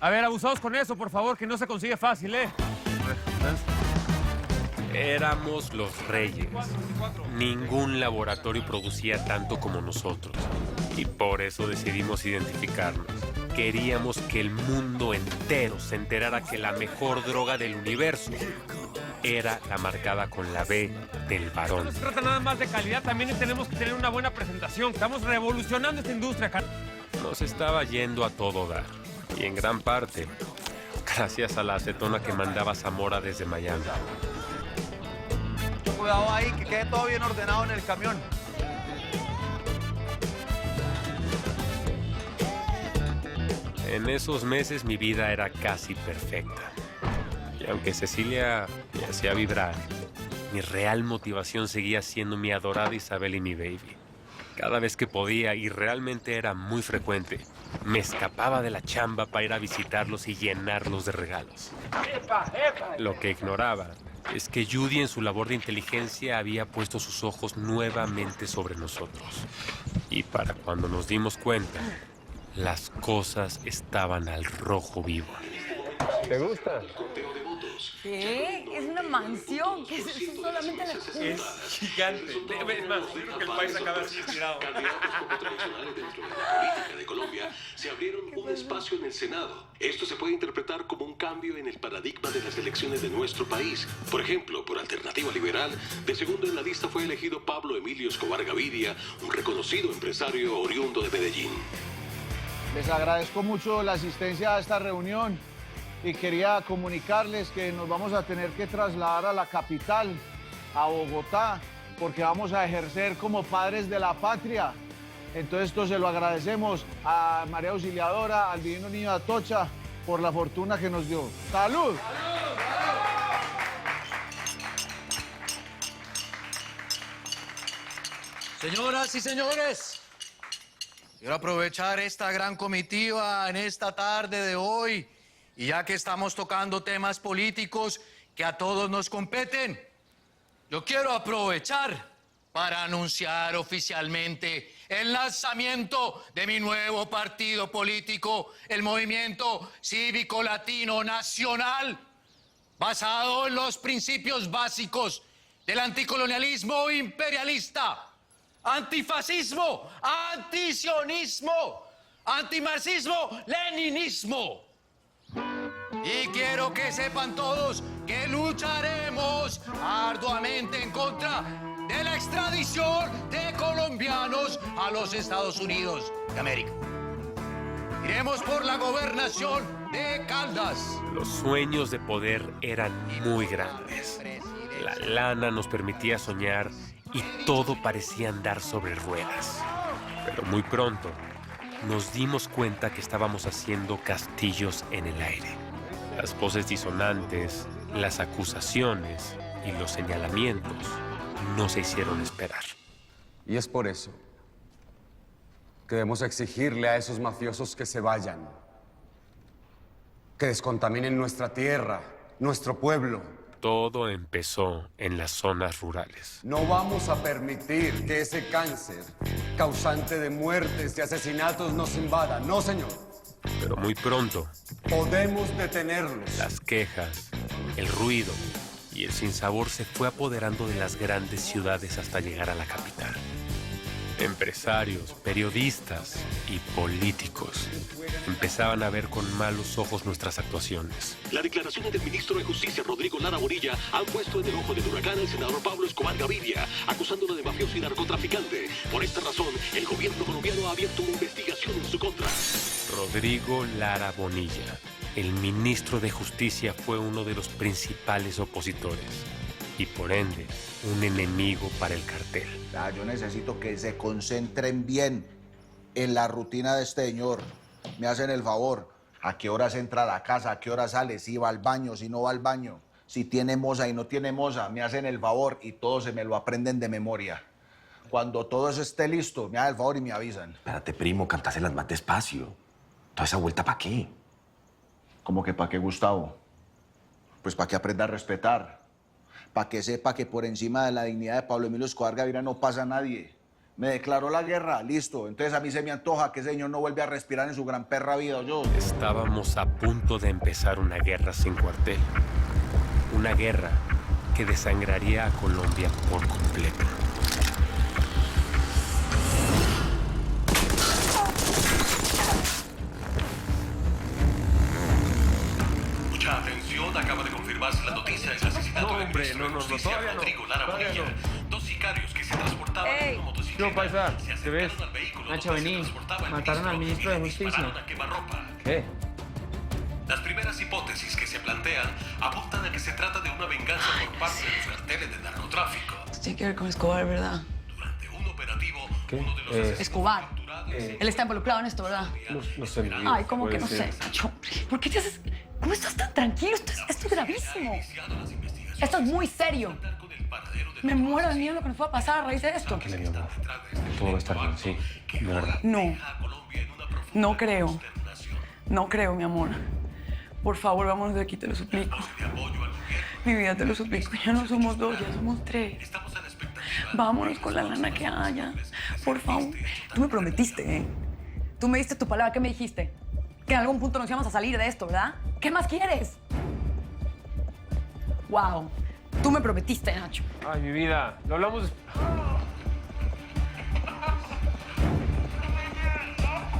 A ver, abusados con eso, por favor, que no se consigue fácil, ¿eh? Éramos los reyes. Ningún laboratorio producía tanto como nosotros. Y por eso decidimos identificarnos. Queríamos que el mundo entero se enterara que la mejor droga del universo era la marcada con la B del varón. No se trata nada más de calidad, también tenemos que tener una buena presentación. Estamos revolucionando esta industria, cara. Nos estaba yendo a todo dar. Y en gran parte, gracias a la acetona que mandaba Zamora desde Miami. Mucho cuidado ahí, que quede todo bien ordenado en el camión. En esos meses mi vida era casi perfecta. Y aunque Cecilia me hacía vibrar, mi real motivación seguía siendo mi adorada Isabel y mi baby. Cada vez que podía, y realmente era muy frecuente, me escapaba de la chamba para ir a visitarlos y llenarlos de regalos. Lo que ignoraba es que Judy en su labor de inteligencia había puesto sus ojos nuevamente sobre nosotros. Y para cuando nos dimos cuenta, las cosas estaban al rojo vivo. ¿Te gusta? ¿Qué? Es una mansión. ¿Qué es eso? Solamente la cuna. Es gigante. Es más, yo creo que el país acaba de ser tirado. Candidatos como tradicionales dentro de la política de Colombia se abrieron un espacio en el Senado. Esto se puede interpretar como un cambio en el paradigma de las elecciones de nuestro país. Por ejemplo, por Alternativa Liberal, de segundo en la lista fue elegido Pablo Emilio Escobar Gaviria, un reconocido empresario oriundo de Medellín. Les agradezco mucho la asistencia a esta reunión y quería comunicarles que nos vamos a tener que trasladar a la capital, a Bogotá, porque vamos a ejercer como padres de la patria. Entonces esto se lo agradecemos a María Auxiliadora, al Divino Niño Atocha, por la fortuna que nos dio. ¡Salud! Señoras y señores, quiero aprovechar esta gran comitiva en esta tarde de hoy, y ya que estamos tocando temas políticos que a todos nos competen, yo quiero aprovechar para anunciar oficialmente el lanzamiento de mi nuevo partido político, el Movimiento Cívico Latino Nacional, basado en los principios básicos del anticolonialismo imperialista, antifascismo, antisionismo, antimarxismo, leninismo. Y quiero que sepan todos que lucharemos arduamente en contra de la extradición de colombianos a los Estados Unidos de América. Iremos por la gobernación de Caldas. Los sueños de poder eran muy grandes. La lana nos permitía soñar y todo parecía andar sobre ruedas. Pero muy pronto nos dimos cuenta que estábamos haciendo castillos en el aire. Las voces disonantes, las acusaciones y los señalamientos no se hicieron esperar. Y es por eso que debemos exigirle a esos mafiosos que se vayan, que descontaminen nuestra tierra, nuestro pueblo. Todo empezó en las zonas rurales. No vamos a permitir que ese cáncer, causante de muertes y asesinatos, nos invada. No, señor. Pero muy pronto, podemos detenerlos. Las quejas, el ruido y el sinsabor se fue apoderando de las grandes ciudades hasta llegar a la capital. Empresarios, periodistas y políticos empezaban a ver con malos ojos nuestras actuaciones. Las declaraciones del ministro de Justicia, Rodrigo Lara Bonilla, han puesto en el ojo del huracán al senador Pablo Escobar Gaviria, acusándolo de mafioso y narcotraficante. Por esta razón, el gobierno colombiano ha abierto una investigación en su contra. Rodrigo Lara Bonilla, el ministro de Justicia, fue uno de los principales opositores y, por ende, un enemigo para el cartel. Yo necesito que se concentren bien en la rutina de este señor. Me hacen el favor. ¿A qué horas entra a la casa? ¿A qué hora sale? Si va al baño, si no va al baño. Si tiene moza y no tiene moza, me hacen el favor y todo se me lo aprenden de memoria. Cuando todo eso esté listo, me hacen el favor y me avisan. Espérate, primo, cantáselas más despacio. ¿Toda esa vuelta para qué? ¿Cómo que para qué, Gustavo? Pues para que aprenda a respetar. Para que sepa que por encima de la dignidad de Pablo Emilio Escobar Gaviria no pasa nadie. Me declaró la guerra, listo. Entonces a mí se me antoja que ese señor no vuelve a respirar en su gran perra vida, yo. Estábamos a punto de empezar una guerra sin cuartel. Una guerra que desangraría a Colombia por completo. Mucha atención, acaba de confirmarse la noticia del asesinato del ministro de Justicia, Rodrigo Lara Bonilla. Dos sicarios que se transportaban en una motocicleta Yo, paisa, se ¿te ves? acercaron al vehículo Nacho, donde se vení. transportaba el Mataron al ministro de y le Justicia. dispararon a quemarropa. ¿Qué? Las primeras hipótesis que se plantean apuntan a que se trata de una venganza por parte de los carteles de narcotráfico. Tiene que ver con Escobar, ¿verdad? Durante un operativo, ¿Qué? uno de los asesinos Escobar. capturados Él está involucrado en esto, ¿verdad? No sé, mi vida. Ay, ¿cómo que no Puede sé, ser. Nacho? ¿Por qué te haces...? ¿Cómo estás tan tranquilo? Esto es gravísimo. Esto es muy serio. Me muero de miedo lo que nos pueda pasar a raíz de esto. Tranquila, mi amor. Todo va a estar bien, sí. De verdad. No. No creo. No creo, mi amor. Por favor, vámonos de aquí, te lo suplico. Mi vida, te lo suplico. Ya no somos dos, ya somos tres. Vámonos con la lana que haya. Por favor. Tú me prometiste, ¿eh? Tú me diste tu palabra. ¿Qué me dijiste? Que en algún punto nos íbamos a salir de esto, ¿verdad? ¿Qué más quieres? Wow. Tú me prometiste, Nacho. Ay, mi vida. Lo hablamos después.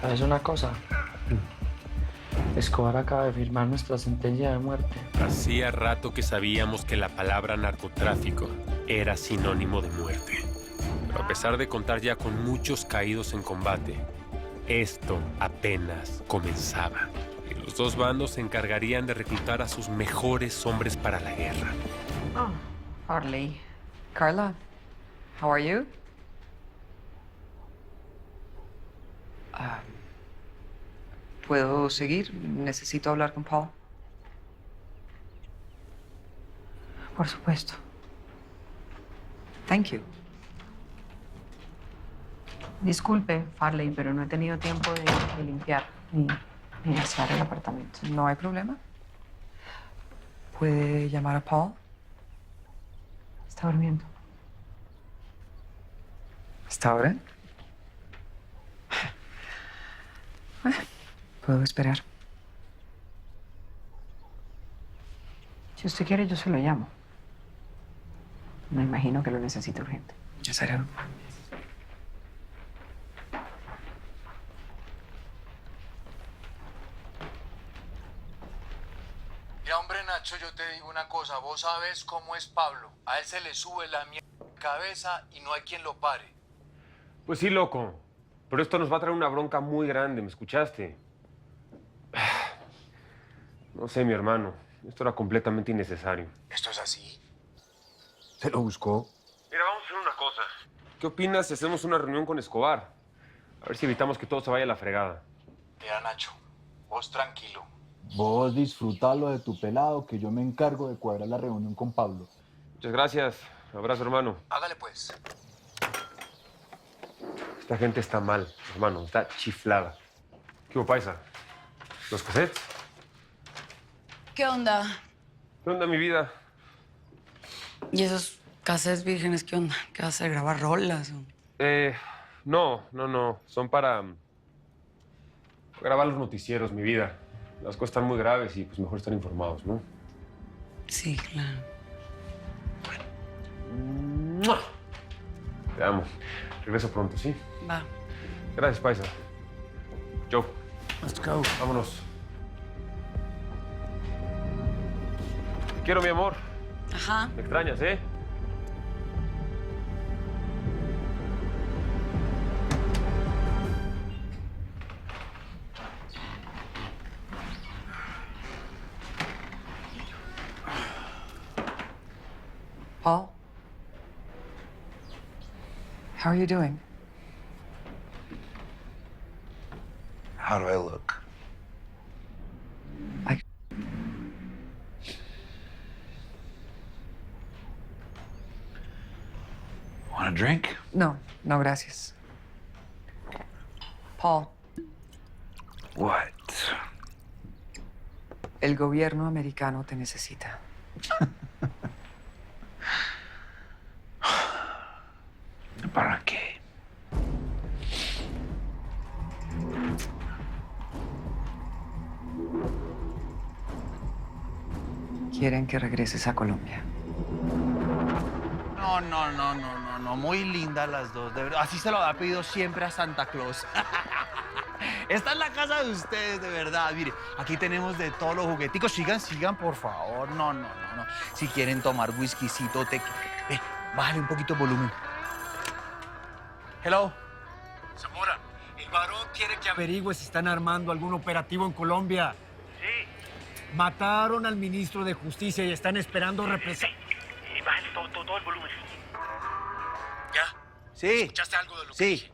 ¿Sabes una cosa? Escobar acaba de firmar nuestra sentencia de muerte. Hacía rato que sabíamos que la palabra narcotráfico era sinónimo de muerte. Pero a pesar de contar ya con muchos caídos en combate, esto apenas comenzaba. Y los dos bandos se encargarían de reclutar a sus mejores hombres para la guerra. Oh, Harley. Carla, how are you? ¿Puedo seguir? Necesito hablar con Paul. Por supuesto. Thank you. Disculpe, Farley, pero no he tenido tiempo de limpiar ni asear el apartamento. No hay problema. ¿Puede llamar a Paul? Está durmiendo. ¿Está ahora? Puedo esperar. Si usted quiere, yo se lo llamo. Me imagino que lo necesita urgente. Ya será. Mira, hombre, Nacho, yo te digo una cosa. Vos sabes cómo es Pablo. A él se le sube la cabeza y no hay quien lo pare. Pues sí, loco. Pero esto nos va a traer una bronca muy grande, ¿me escuchaste? No sé, mi hermano. Esto era completamente innecesario. ¿Esto es así? ¿Se lo buscó? Mira, vamos a hacer una cosa. ¿Qué opinas si hacemos una reunión con Escobar? A ver si evitamos que todo se vaya a la fregada. Mira, Nacho, vos tranquilo. Vos disfrutalo de tu pelado, que yo me encargo de cuadrar la reunión con Pablo. Muchas gracias. Abrazo, hermano. Hágale, pues. Esta gente está mal, hermano. Está chiflada. ¿Qué hubo, paisa? ¿Los cassettes? ¿Qué onda? ¿Qué onda, mi vida? ¿Y esos cassettes vírgenes qué onda? ¿Qué vas a hacer? ¿Grabar rolas? No. Son para grabar los noticieros, mi vida. Las cosas están muy graves y pues mejor estar informados, ¿no? Sí, claro. ¡Mua! Te amo. Regreso pronto, ¿sí? Va. Gracias, paisa. Joe. Let's go. Vámonos. Te quiero, mi amor. Ajá. Me extrañas, ¿eh? Paul? How are you doing? How do I look? Want a drink? No, no, gracias. Paul, What? el gobierno americano te necesita. ¿Para qué? Quieren que regreses a Colombia. No, muy lindas las dos, de verdad. Así se lo había pedido siempre a Santa Claus. Esta es la casa de ustedes, de verdad. Mire, aquí tenemos de todos los jugueticos. Sigan, por favor. No. Si quieren tomar whiskycito, ve, bájale un poquito el volumen. Hello. Zamora, el varón quiere que averigüe si están armando algún operativo en Colombia. Sí. Mataron al ministro de Justicia y están esperando represalias. Y bájale todo el volumen. ¿Ya? Sí. ¿Escuchaste algo de lo que Sí. dije?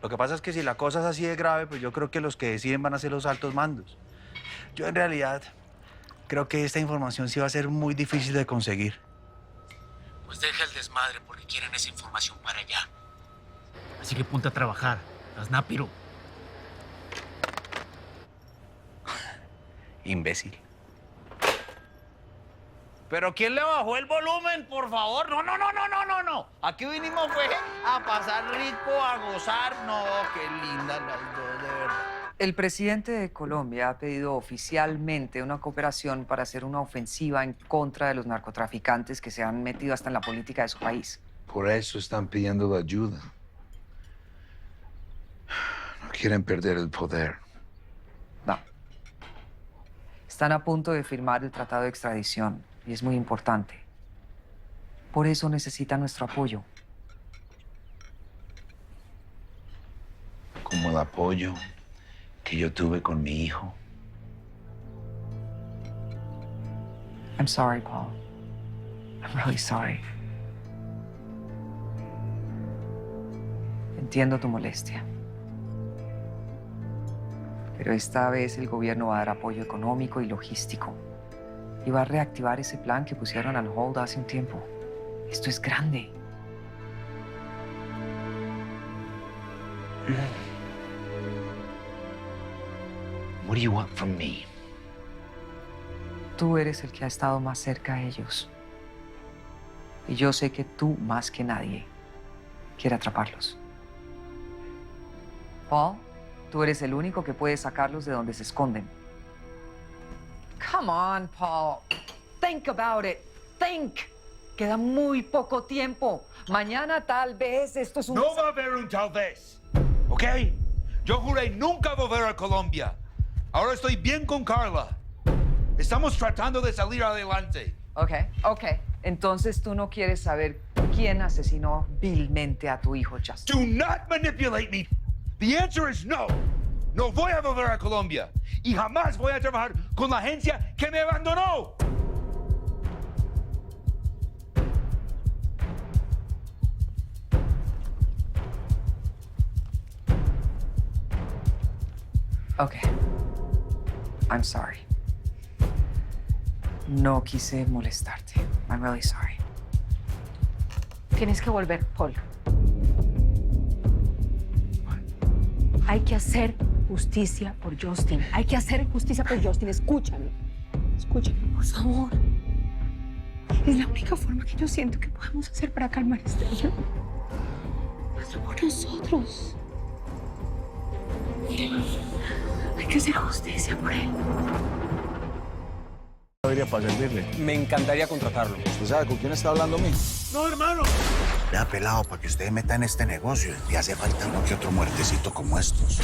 Lo que pasa es que si la cosa es así de grave, pues yo creo que los que deciden van a ser los altos mandos. Yo en realidad creo que esta información sí va a ser muy difícil de conseguir. Pues deja el desmadre porque quieren esa información para allá. Así que ponte a trabajar, Aznápiro. Imbécil. ¿Pero quién le bajó el volumen, por favor? No. Aquí vinimos fue a pasar rico, a gozar. No, qué lindas las dos, de verdad. El presidente de Colombia ha pedido oficialmente una cooperación para hacer una ofensiva en contra de los narcotraficantes que se han metido hasta en la política de su país. Por eso están pidiendo la ayuda. No quieren perder el poder. No. Están a punto de firmar el tratado de extradición y es muy importante. Por eso necesitan nuestro apoyo. Como el apoyo que yo tuve con mi hijo. I'm sorry, Paul. I'm really sorry. Entiendo tu molestia. Pero esta vez el gobierno va a dar apoyo económico y logístico. Y va a reactivar ese plan que pusieron al hold hace un tiempo. Esto es grande. What do you want from me? Tú eres el que ha estado más cerca a ellos. Y yo sé que tú, más que nadie, quieres atraparlos. Paul, tú eres el único que puede sacarlos de donde se esconden. Come on, Paul. Think about it. Think. Queda muy poco tiempo. Mañana tal vez esto es un... No va a haber un tal vez, ¿ok? Yo juré nunca volver a Colombia. Ahora estoy bien con Carla. Estamos tratando de salir adelante. Ok. Entonces tú no quieres saber quién asesinó vilmente a tu hijo, Justin. Do not manipulate me. The answer is no. No voy a volver a Colombia. Y jamás voy a trabajar con la agencia que me abandonó. Ok. I'm sorry. No quise molestarte. I'm really sorry. Tienes que volver, Paul. Hay que hacer justicia por Justin. Hay que hacer justicia por Justin. Escúchame. Escúchame, por favor. Es la única forma que yo siento que podemos hacer para calmar este año. Hazlo por nosotros. Hay que hacer justicia por él. Para servirle. Me encantaría contratarlo. ¿Usted sabe con quién está hablando, mí? No, hermano. Vea, pelado, para que usted meta en este negocio, le hace falta uno que otro muertecito como estos.